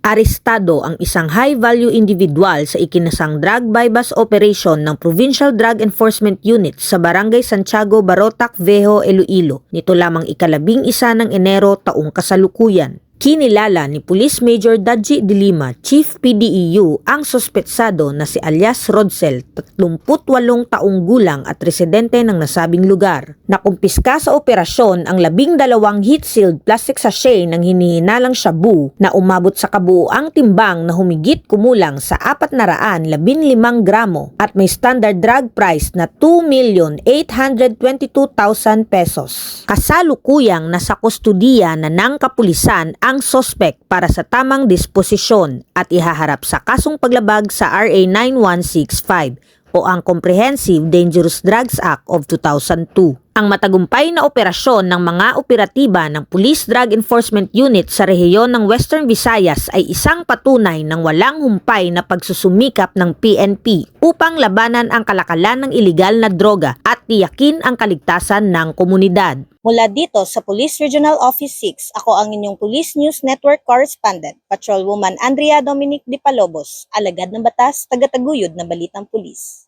Arestado ang isang high-value individual sa ikinasang drug bypass operation ng Provincial Drug Enforcement Unit sa Barangay Santiago, Barotac, Vejo, Iloilo. Nito lamang ika-11 ng Enero taong kasalukuyan. Kinilala ni Police Major Dadji de Lima, Chief PDEU, ang sospetsado na si alias Rodsel, 38 taong gulang at residente ng nasabing lugar. Nakumpiska sa operasyon ang 12 heat-sealed plastic sachet ng hinihinalang shabu na umabot sa kabuuang timbang na humigit kumulang sa 415 gramo at may standard drug price na 2,822,000 pesos. Kasalukuyang nasa kustudiya na ng kapulisan ang sospek para sa tamang disposisyon at ihaharap sa kasong paglabag sa RA 9165 o ang Comprehensive Dangerous Drugs Act of 2002. Ang matagumpay na operasyon ng mga operatiba ng Police Drug Enforcement Unit sa rehiyon ng Western Visayas ay isang patunay ng walang humpay na pagsusumikap ng PNP upang labanan ang kalakalan ng iligal na droga at tiyakin ang kaligtasan ng komunidad. Mula dito sa Police Regional Office 6, ako ang inyong Police News Network Correspondent, Patrolwoman Andrea Dominic Di Palobos, alagad ng batas, tagataguyod ng Balitang Pulis.